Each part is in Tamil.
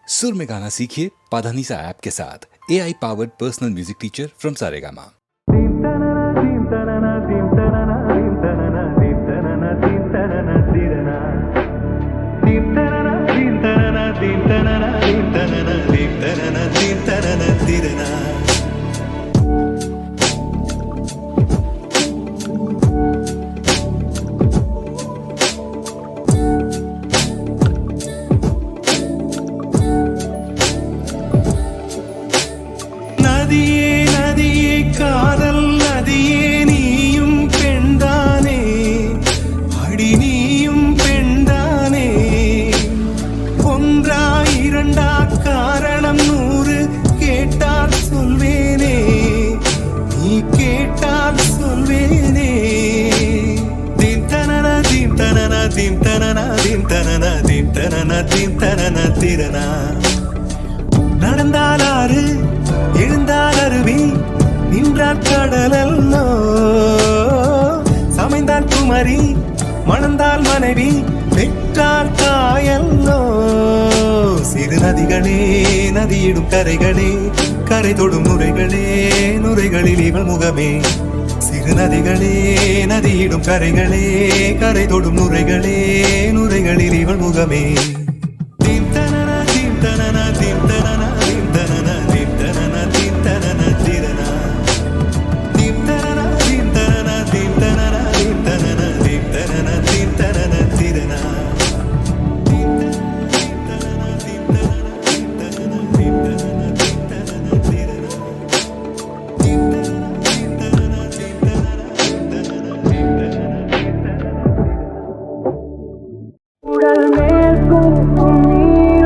सुर में गाना सीखिए पाधानीसा ऐप के साथ AI powered personal music teacher from Saregama. நதியே நதியே காதல் நதியே நீயும் பெண்தானே அடி நீயும் பெண்தானே ஒன்றா இரண்டா காரணம் 100 கேட்டால் சொல்வேனே நீ கேட்டால் சொல்வேனே தீம் தனன தீம் தனன தீம் தனன தீம் தனன தீம் தனன தீம் தனன திரனா நடந்தால் ஆறு எழுந்தால் அருவி நின்றால் கடலல்லோ சமைந்தால் குமரி மணந்தால் மனைவி பெற்றால் காயல்லோ சிறு நதிகளே நதியிடும் கரைகளே கரை தொடும் நுரைகளே நுரைகளில் இவள் முகமே சிறு நதிகளே நதியிடும் கரைகளே கரை தொடும் நுரைகளே நுரைகளில் இவள் முகமே தீம் தனன தீம் தனன தீம் தனன தீம் தனன தீம் தனன தீம் தனன திரனா தீம் தனன தீம் தனன தீம் தனன தீம் தனன தீம் தனன தீம் தனன திரனா தீம் தனன தீம் தனன தீம் தனன தீம் தனன தீம் தனன திரனா தீம் தனன தீம் தனன தீம் தனன தீம் தனன தீம் தனன தீம் தனன உடல் மேல் கூட்டும் நீர்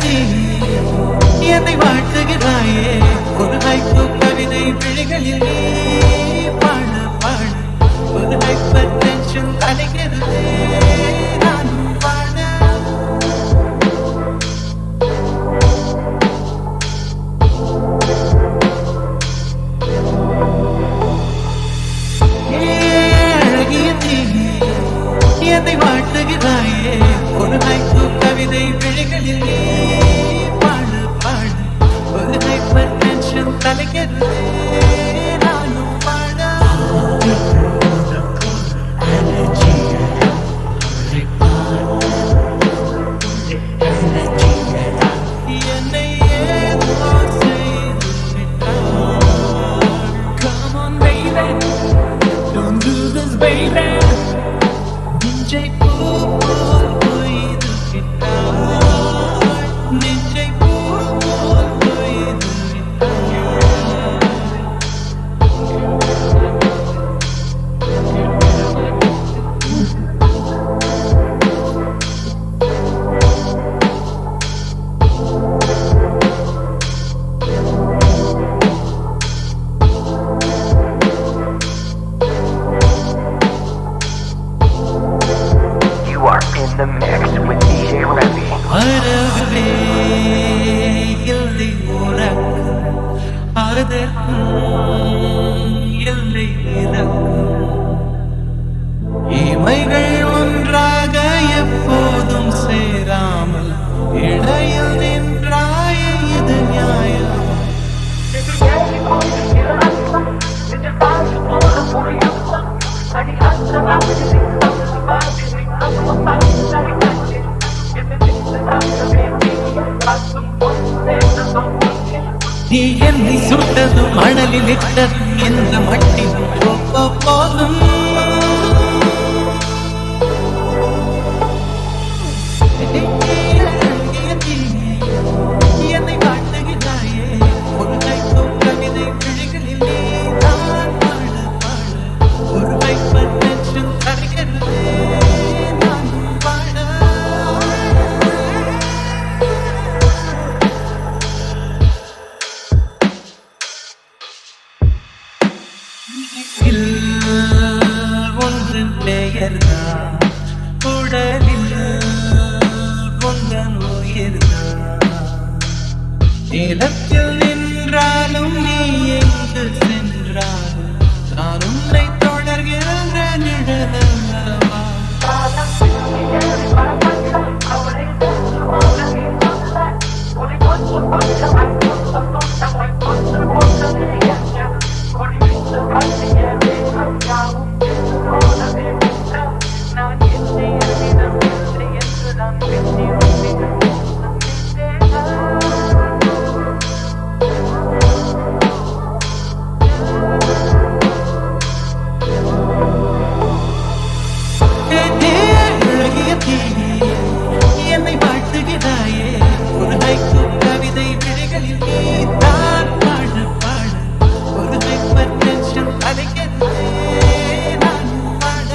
அழகியதி என்னை வாழ்த்துகிறாயே ஒரு ஹைக்கூ கவிதை விழிகளில் நீ பாட பாட ஒரு ஹைப்பர் டென்ஷன் அடைகிறது நானும் பாட என்னை வாழ்த்துகிறாயே ஒரு ஹைக்கூ கவிதை விழிகளில் நீ பாடு பாடு ஒரு ஹைப்பர் டென்ஷன் தலைக்கிறது நானும் பாட என்னை ஏதோ செய்து விட்டாய். Come on baby, don't do this baby. நெஞ்சை பூ போல் கொய்து விட்டாய். நெஞ்சை பூ போல் கொய்து விட்டாய். You are in the mix with DJ Remy. அறவே இல்லை உனக்கு அதற்கும் இல்லை இறக்கும் இமைகள் ஒன்றாக எப்போதும் சேராமல் இடையில் நின்றாய இது நியாயம் நீ என்னை சுட்டதும் மணலில் இட்டதும் எந்த மட்டில் போதும் என்னை காட்டுகிறாயே ஒரு கைக்கும் கவிதை விழிகளில் நீ தான் பாடு பாடு ஒரு ஹைப்பர் டென்ஷன் அடைகிறது நானும் பாட ஒன்று பெயர்தான் உடலில் ஒன்றன் உயிர்தான் நிலத்தில் நின்றாலும் நீ எங்கு சென்றாலும் நான் உன்னை தொடர்கின்ற நிழலல்லவா என்னை வாழ்த்துகிறாயே ஒரு ஹைக்கூ கவிதை விழிகளில் நீ தான் பாடு பாடு ஒரு ஹைப்பர் டென்ஷன் அடைகிறது நானும் பாட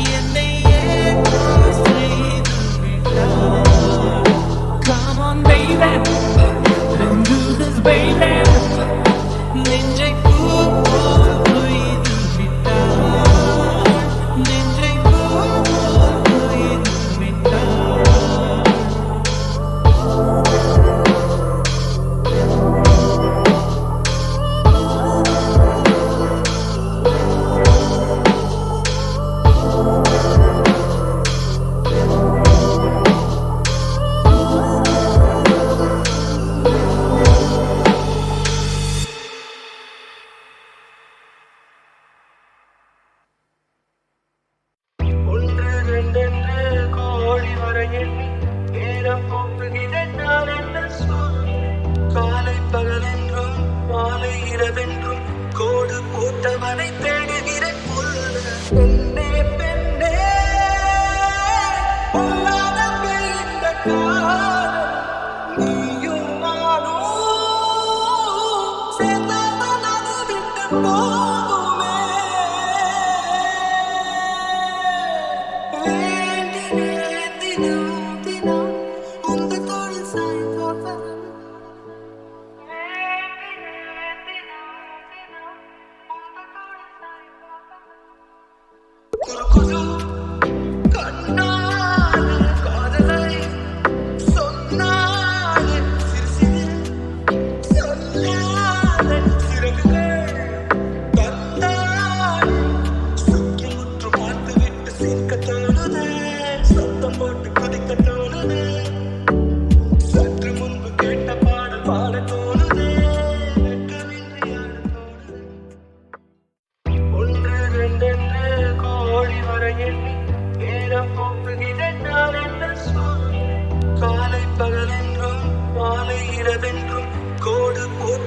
என்னை ஏதோ செய்து விட்டாய். Come on baby, don't do this baby. நெஞ்சை பூ போல் கொய்து விட்டாய். நெஞ்சை பூ போல் கொய்து விட்டாய்.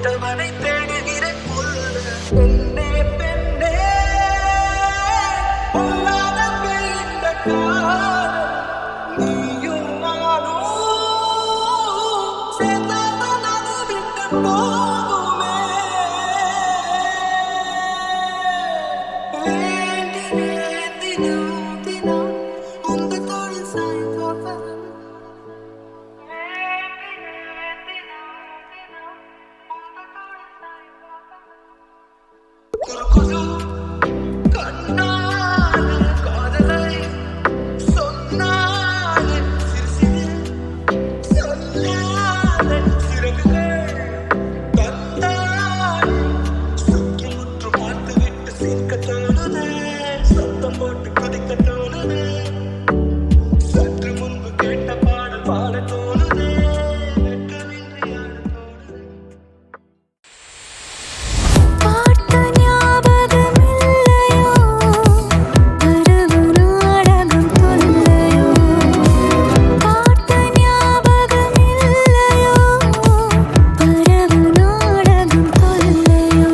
பெற்றவனை தேடுகிற கொள்ள பெண்ணே பெண்ணே பொல்லாத பெய்த காலம் நீயும் நானும் சேர்ந்தாத நது விட்டு போகுமே வேண்டினேன் தினம் தினம் உந்த தோளில் சாய்ந்தோவன் குறுகுறு கண்ணால் காதலை சொன்னாலே சிறு சிறு சொல்லாத சிறகுகள் தந்தால் சுற்றுமுற்று பார்த்துவிட்டு சிரிக்க தோணுது சத்தம் போட்டு குதிக்க தோணுது சற்று முன்பு கேட்ட பாடல் பாட தோணுது வெட்கமின்றி ஆட தோணுது பாட்டு ஞாபகமில்லையோ பரவு நாடகம் தொல்லையோ பாட்டு ஞாபகமில்லையோ பரவு நாடகம் தொல்லையோ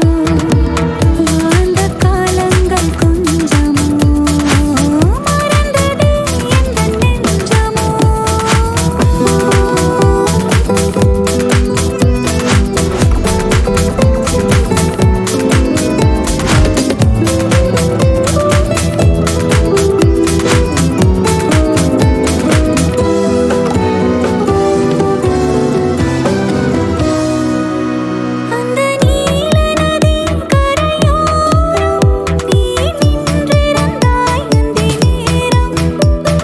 வாழ்ந்த காலங்கள் கொஞ்சமோ மறந்ததே எந்த நெஞ்சமோ அந்த நீல நதி கரையோரம் நீ நின்றிருந்தாய் அந்தி நேரம்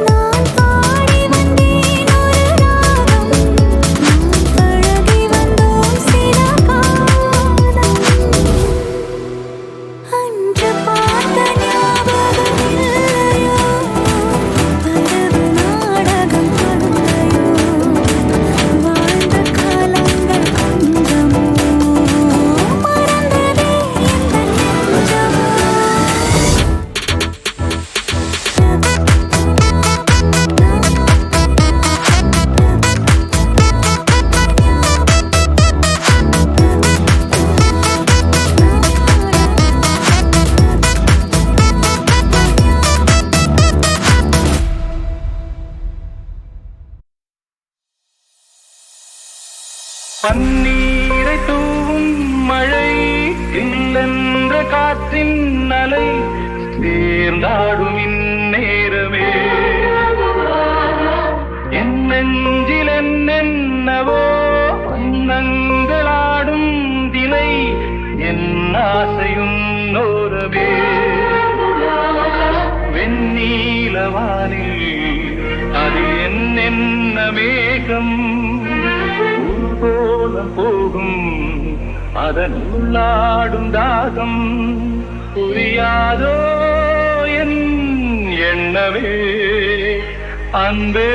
நான் பாடி வந்தேன் ஒரு ராகம் நான் பழகி வந்தோம் சில காலம் அன்று பார்த்த ஞாபகமில்லையோ பரவு நாடகம் தொல்லையோ வாழ்ந்த காலங்கள் கொஞ்சமோ மறந்ததே எந்த நெஞ்சமோ பன்னீரை தூவும் மழை இல்லென்ற காற்றின் அலை சேர்ந்தாடும் இந்நேரமே என் நெஞ்சில் என்னென்னவோ வண்ணங்களாடும் தினை என் ஆசையும் நோரவே வெண்ணீலவானில் அது என்னென்ன மேகம் போலம் போகும் அதன் உள்ளாடும் தாகம் புரியாதோ என் எண்ணமே அன்பே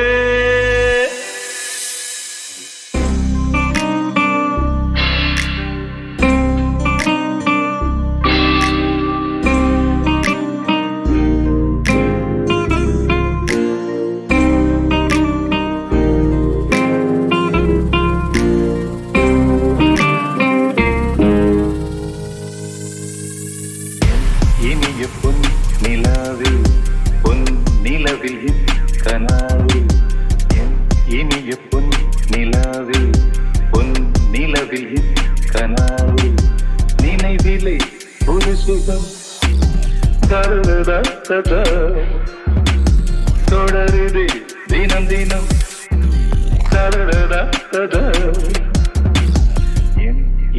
இனிய பொன் நிலாவில் பொன் நிலவில் கனாவில் இனிய பொன் நிலாவில் பொன் நிலவில் கனாவில் நினைவிலை ஒரு சுகம் தருதத்த தொடருது தினம் தினம் தருதத்த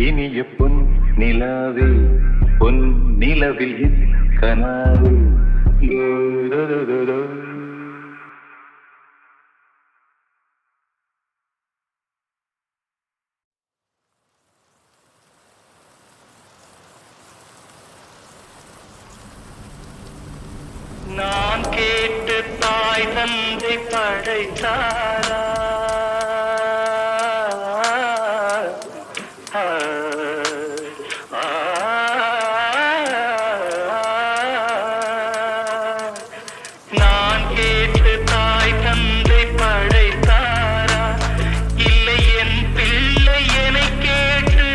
இனிய பொன் நிலாவில் பொன் நிலவில் கனாவில் நான் கேட்டு தாய் தந்தை படைத்தாரா நான் கேட்டு தாய் தந்தை படைத்தாரா இல்லை என் பிள்ளை என்னை கேட்டு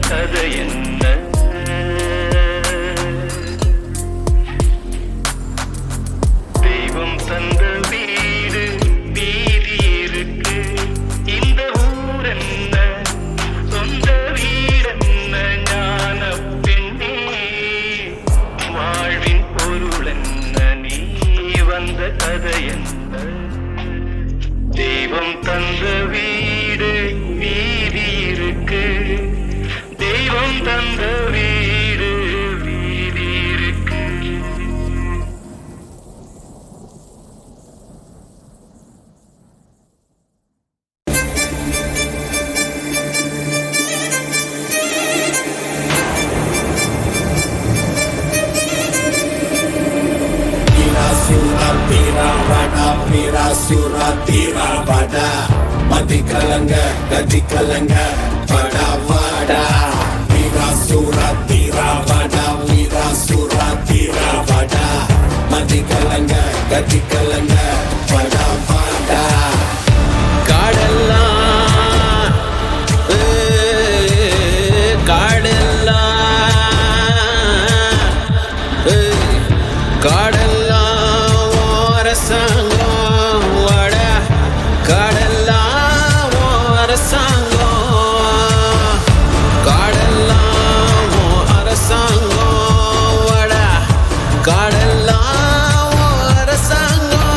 கதை என்ன? தெய்வம் தந்த வீடு வீதி இருக்கு. இந்த ஊர் என்ன, சொந்த வீடென்ன? ஞான பெண்ணே, வாழ்வின் பொருள் என்ன? நீ வந்த கதை என்ன? தெய்வம் தந்த வீடு வீதி இருக்கு. தெய்வம் தந்த வீடு வீதி இருக்கு. Pada mati kalanga gadi kalanga pada pada Vira suratira pada Vira suratira pada mati kalanga gadi kalanga pada pada kadalla kadalla kadalla orasango கடலாம் அரசாங்கம் கடலாம் அரசாங்கம் வட கடலாம் அரசாங்கம்